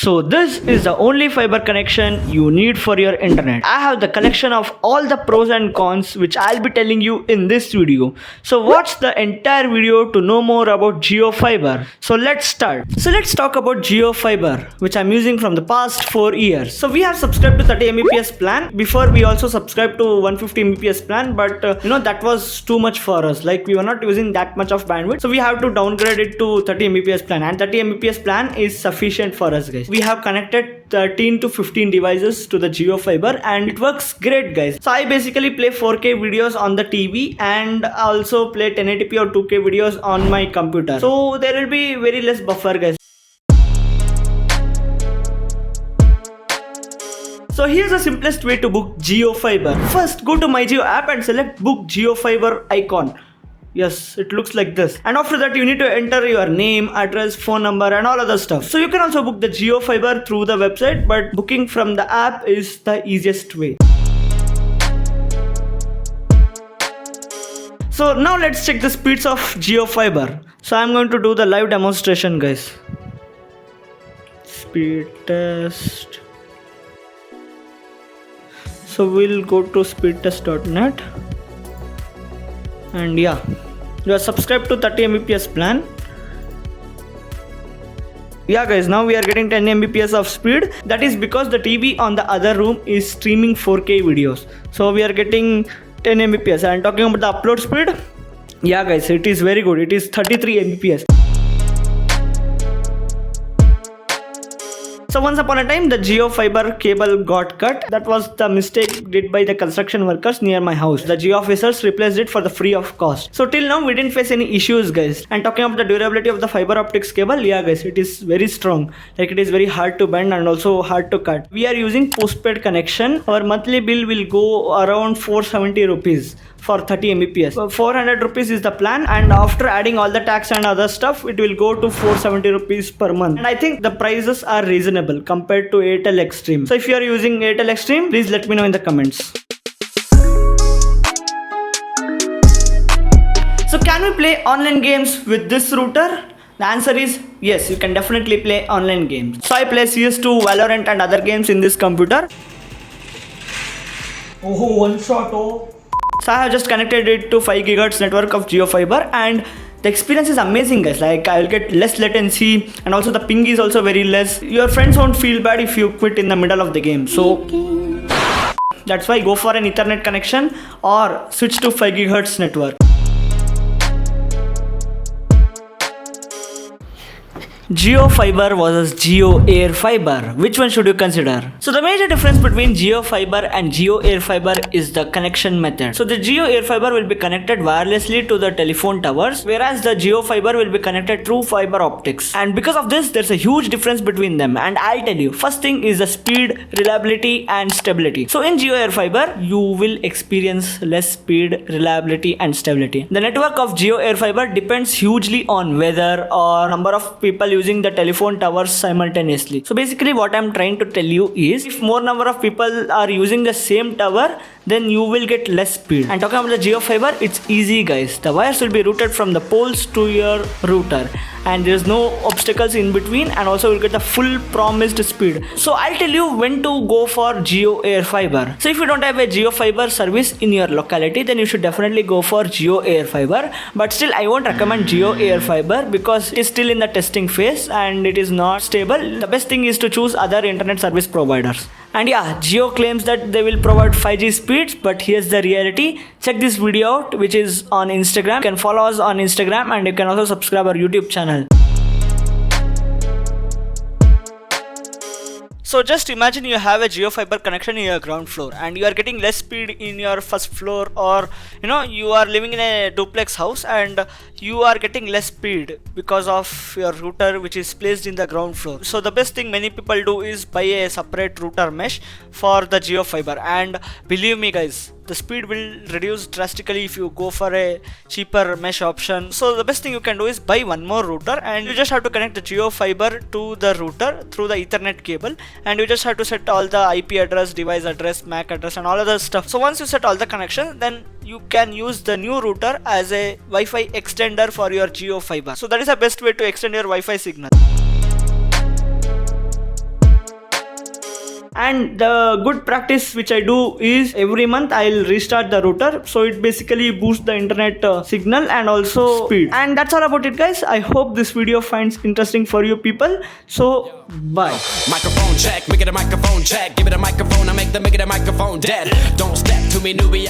So this is the only fiber connection you need for your internet. I have the collection of all the pros and cons which I'll be telling you in this video. So watch the entire video to know more about Jiofiber. So let's start. So let's talk about Jiofiber, which I'm using from the past 4 years. So we have subscribed to 30 Mbps plan. Before we also subscribed to 150 Mbps plan, but that was too much for us. Like we were not using that much of bandwidth. So we have to downgrade it to 30 Mbps plan, and 30 Mbps plan is sufficient for us, guys. We have connected 13 to 15 devices to the Jiofiber and it works great, guys. So I basically play 4K videos on the TV and also play 1080p or 2K videos on my computer. So there will be very less buffer, guys. So here's the simplest way to book Jiofiber. First, go to my Jio app and select book Jiofiber icon. Yes, it looks like this. And after that, you need to enter your name, address, phone number and all other stuff. So you can also book the Jiofiber through the website, but booking from the app is the easiest way. So now let's check the speeds of Jiofiber. So I'm going to do the live demonstration, guys. Speed test. So we'll go to speedtest.net. And yeah, you are subscribed to 30 Mbps plan. Yeah guys, now we are getting 10 Mbps of speed. That is because the TV on the other room is streaming 4K videos. So we are getting 10 Mbps. And talking about the upload speed, yeah guys, it is very good. It is 33 Mbps. So once upon a time, the Jiofiber cable got cut. That was the mistake did by the construction workers near my house. The Jio officers replaced it for the free of cost. So till now, we didn't face any issues, guys. And talking about the durability of the fiber optics cable, yeah guys, it is very strong. Like it is very hard to bend and also hard to cut. We are using postpaid connection. Our monthly bill will go around 470 rupees. For 30 Mbps. 400 rupees is the plan, and after adding all the tax and other stuff, it will go to 470 rupees per month. And I think the prices are reasonable compared to Airtel Extreme. So if you are using Airtel Extreme, please let me know in the comments. So can we play online games with this router? The answer is yes, you can definitely play online games. So I play CS2, Valorant and other games in this computer. Oh, one shot, oh. So I have just connected it to 5 GHz network of Jiofiber and the experience is amazing, guys. Like I'll get less latency and also the ping is also very less. Your friends won't feel bad if you quit in the middle of the game. So that's why go for an Ethernet connection or switch to 5 GHz network. Jiofiber versus Jio Airfiber. Which one should you consider? So the major difference between Jiofiber and Jio Airfiber is the connection method. So the Jio Airfiber will be connected wirelessly to the telephone towers, whereas the Jiofiber will be connected through fiber optics. And because of this, there's a huge difference between them. And I'll tell you, first thing is the speed, reliability and stability. So in Jio Airfiber, you will experience less speed, reliability and stability. The network of Jio Airfiber depends hugely on weather or number of people using the telephone towers simultaneously. So basically what I'm trying to tell you is, if more number of people are using the same tower, then you will get less speed. And talking about the Jiofiber, it's easy, guys. The wires will be routed from the poles to your router and there's no obstacles in between, and also you'll get the full promised speed. So I'll tell you when to go for Jio Airfiber. So if you don't have a Jiofiber service in your locality, then you should definitely go for Jio Airfiber. But still I won't recommend Jio Airfiber because it is still in the testing phase and it is not stable. The best thing is to choose other internet service providers. And yeah, Jio claims that they will provide 5G speeds, but here's the reality. Check this video out, which is on Instagram. You can follow us on Instagram and you can also subscribe our YouTube channel. So just imagine you have a Jiofiber connection in your ground floor and you are getting less speed in your first floor, or you are living in a duplex house and you are getting less speed because of your router which is placed in the ground floor. So the best thing many people do is buy a separate router mesh for the Jiofiber, and believe me guys, the speed will reduce drastically if you go for a cheaper mesh option. So the best thing you can do is buy one more router, and you just have to connect the Jiofiber to the router through the Ethernet cable, and you just have to set all the IP address, device address, MAC address and all other stuff. So once you set all the connections, then you can use the new router as a Wi-Fi extender for your Jiofiber. So that is the best way to extend your Wi-Fi signal. And the good practice which I do is every month I'll restart the router, so it basically boosts the internet signal and also speed. And that's all about it, guys. I hope this video finds interesting for you people. So bye. Microphone check, make it a microphone check. Give it a microphone, I make it a microphone dead. Don't step to me, newbie.